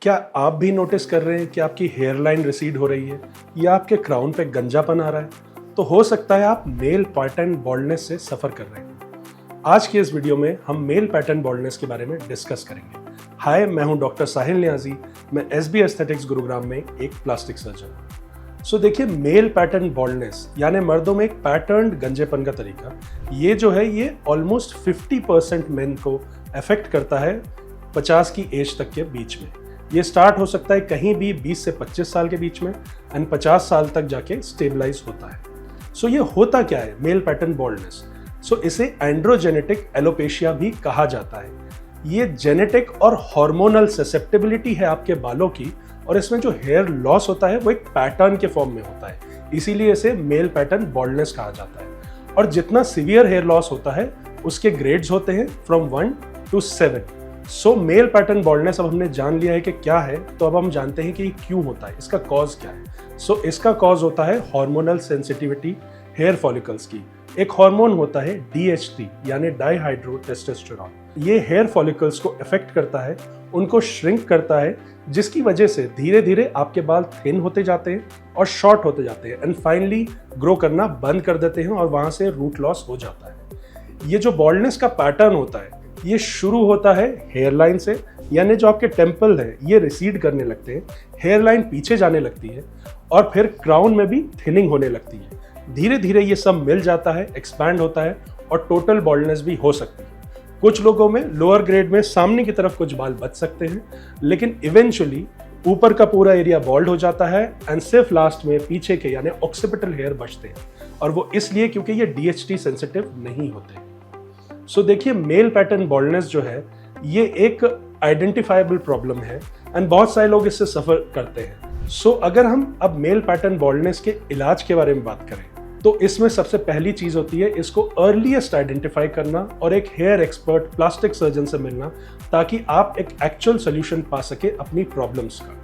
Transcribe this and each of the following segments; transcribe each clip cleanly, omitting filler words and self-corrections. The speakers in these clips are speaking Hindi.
क्या आप भी नोटिस कर रहे हैं कि आपकी हेयर लाइन रिसीड हो रही है या आपके क्राउन पे गंजापन आ रहा है? तो हो सकता है आप मेल पैटर्न बॉल्डनेस से सफ़र कर रहे हैं। आज की इस वीडियो में हम मेल पैटर्न बॉल्डनेस के बारे में डिस्कस करेंगे। हाय, मैं हूं डॉक्टर साहिल न्याजी। मैं SB एस्थेटिक्स गुरुग्राम में एक प्लास्टिक सर्जन हूं। देखिए, मेल पैटर्न बॉल्डनेस यानी मर्दों में एक पैटर्न गंजेपन का तरीका, ये जो है ये ऑलमोस्ट 50% मेन को अफेक्ट करता है 50 की एज तक के बीच में। ये स्टार्ट हो सकता है कहीं भी 20 से 25 साल के बीच में एंड 50 साल तक जाके स्टेबलाइज होता है। ये होता क्या है मेल पैटर्न बॉल्डनेस? इसे एंड्रोजेनेटिक एलोपेशिया भी कहा जाता है। ये जेनेटिक और हार्मोनल ससेप्टेबिलिटी है आपके बालों की, और इसमें जो हेयर लॉस होता है वो एक पैटर्न के फॉर्म में होता है, इसीलिए इसे मेल पैटर्न बॉल्डनेस कहा जाता है। और जितना सीवियर हेयर लॉस होता है उसके ग्रेड्स होते हैं from 1 to 7। Male pattern baldness अब हमने जान लिया है कि क्या है, तो अब हम जानते हैं कि ये क्यों होता है, इसका कॉज क्या है। इसका कॉज होता है हार्मोनल सेंसिटिविटी हेयर फॉलिकल्स की। एक हार्मोन होता है DHT यानी डाइहाइड्रोटेस्टोस्टेरोन। ये हेयर फॉलिकल्स को अफेक्ट करता है, उनको श्रिंक करता है, जिसकी वजह से धीरे धीरे आपके बाल थिन होते जाते हैं और शॉर्ट होते जाते हैं एंड फाइनली ग्रो करना बंद कर देते हैं और वहां से रूट लॉस हो जाता है। ये जो बॉल्डनेस का पैटर्न होता है ये शुरू होता है हेयर लाइन से, यानी जो आपके टेम्पल है ये रिसीड करने लगते हैं, हेयर लाइन पीछे जाने लगती है और फिर क्राउन में भी थिनिंग होने लगती है। धीरे धीरे ये सब मिल जाता है, एक्सपैंड होता है और टोटल बॉल्डनेस भी हो सकती है। कुछ लोगों में लोअर ग्रेड में सामने की तरफ कुछ बाल बच सकते हैं, लेकिन इवेंचुअली ऊपर का पूरा एरिया बॉल्ड हो जाता है एंड सिर्फ लास्ट में पीछे के यानी ऑक्सिपिटल हेयर बचते हैं, और वो इसलिए क्योंकि ये DHT सेंसिटिव नहीं होते। देखिए, मेल पैटर्न बॉल्डनेस जो है ये एक आइडेंटिफाइबल प्रॉब्लम है एंड बहुत सारे लोग इससे सफर करते हैं। अगर हम अब मेल पैटर्न बॉल्डनेस के इलाज के बारे में बात करें तो इसमें सबसे पहली चीज होती है इसको अर्लीस्ट आइडेंटिफाई करना और एक हेयर एक्सपर्ट प्लास्टिक सर्जन से मिलना, ताकि आप एक एक्चुअल सोल्यूशन पा सके अपनी प्रॉब्लम्स का।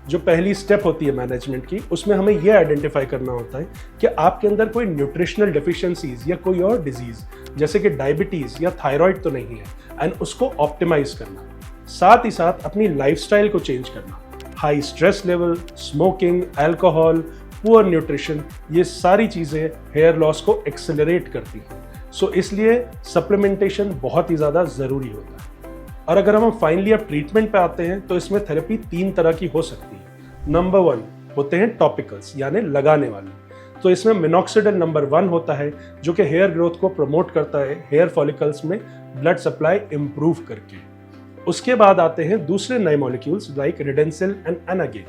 जो पहली स्टेप होती है मैनेजमेंट की, उसमें हमें यह आइडेंटिफाई करना होता है कि आपके अंदर कोई न्यूट्रिशनल डेफिशिएंसीज या कोई और डिजीज जैसे कि डायबिटीज या थायराइड तो नहीं है, एंड उसको ऑप्टिमाइज करना। साथ ही साथ अपनी लाइफस्टाइल को चेंज करना। High stress level, smoking, alcohol, poor nutrition, ये सारी चीजें हेयर लॉस को एक्सेलरेट करती हैं। इसलिए सप्लीमेंटेशन बहुत ही ज्यादा जरूरी होता है। और अगर हम फाइनली अब ट्रीटमेंट पे आते हैं तो इसमें थेरेपी 3 तरह की हो सकती है। नंबर 1 होते हैं टॉपिकल्स यानी लगाने वाले। इसमें मिनॉक्सिडिल नंबर 1 होता है, जो कि हेयर ग्रोथ को प्रमोट करता है, हेयर फॉलिकल्स में ब्लड सप्लाई इंप्रूव करके। उसके बाद आते हैं दूसरे नए मॉलिक्यूल्स लाइक रिडेंसिल एंड एनागेन।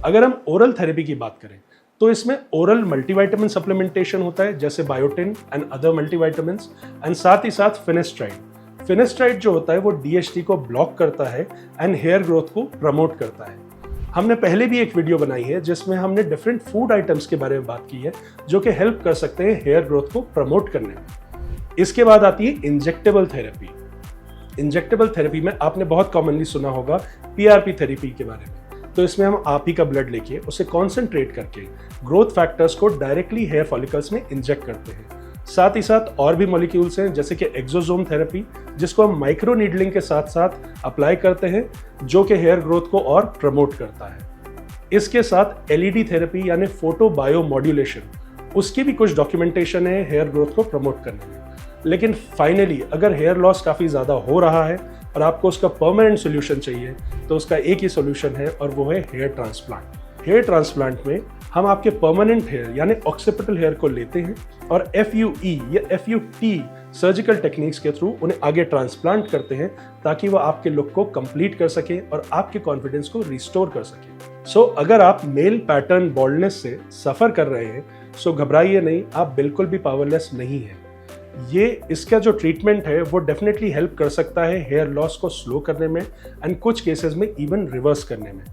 अगर हम ओरल थेरेपी की बात करें तो इसमें ओरल मल्टीविटामिन सप्लीमेंटेशन होता है, जैसे biotin and other multivitamin, and साथ ही साथ फिनेस्ट्राइड। फिनेस्ट्राइड जो होता है वो DHT को ब्लॉक करता है एंड हेयर ग्रोथ को प्रमोट करता है। हमने पहले भी एक वीडियो बनाई है जिसमें हमने डिफरेंट फूड आइटम्स के बारे में बात की है, जो कि हेल्प कर सकते हैं हेयर ग्रोथ को प्रमोट करने में। इसके बाद आती है इंजेक्टेबल थेरेपी। इंजेक्टेबल थेरेपी में आपने बहुत कॉमनली सुना होगा PRP थेरेपी के बारे में। इसमें हम आप ही का ब्लड लेके उसे कॉन्सेंट्रेट करके ग्रोथ फैक्टर्स को डायरेक्टली हेयर फॉलिकल्स में इंजेक्ट करते हैं। साथ ही साथ और भी मॉलिक्यूल्स हैं, जैसे कि एक्सोसोम थेरेपी, जिसको हम माइक्रो नीडलिंग के साथ साथ अप्लाई करते हैं, जो कि हेयर ग्रोथ को और प्रमोट करता है। इसके साथ LED थेरेपी यानी फोटो बायो मॉड्यूलेशन, उसकी भी कुछ डॉक्यूमेंटेशन है हेयर ग्रोथ को प्रमोट करने में। लेकिन फाइनली अगर हेयर लॉस काफ़ी ज़्यादा हो रहा है और आपको उसका परमानेंट सोल्यूशन चाहिए, तो उसका एक ही सोल्यूशन है और वो है हेयर ट्रांसप्लांट। हेयर ट्रांसप्लांट में हम आपके परमानेंट हेयर यानी ऑक्सिपिटल हेयर को लेते हैं और FUE या FUT सर्जिकल टेक्निक्स के थ्रू उन्हें आगे ट्रांसप्लांट करते हैं, ताकि वो आपके लुक को कंप्लीट कर सके और आपके कॉन्फिडेंस को रिस्टोर कर सके। अगर आप मेल पैटर्न बॉल्डनेस से सफ़र कर रहे हैं घबराइए नहीं, आप बिल्कुल भी पावरलेस नहीं हैं। इसका जो ट्रीटमेंट है वो डेफिनेटली हेल्प कर सकता है हेयर लॉस को स्लो करने में एंड कुछ केसेस में इवन रिवर्स करने में।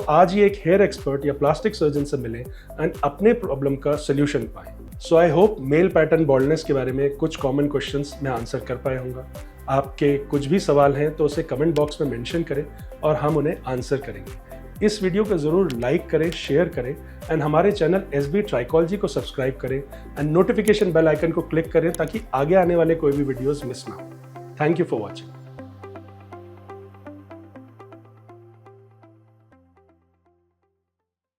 आज ही एक हेयर एक्सपर्ट या प्लास्टिक सर्जन से मिलें एंड अपने प्रॉब्लम का सोल्यूशन पाएं। I hope male pattern baldness के बारे में कुछ कॉमन क्वेश्चंस मैं आंसर कर पाया हूँगा। आपके कुछ भी सवाल हैं तो उसे कमेंट बॉक्स में मेंशन करें और हम उन्हें आंसर करेंगे। इस वीडियो को ज़रूर लाइक करें, शेयर करें एंड हमारे चैनल SB ट्राइकोलॉजी को सब्सक्राइब करें एंड नोटिफिकेशन बेल आइकन को क्लिक करें, ताकि आगे आने वाले कोई भी वीडियोस मिस ना हो। Thank you for watching.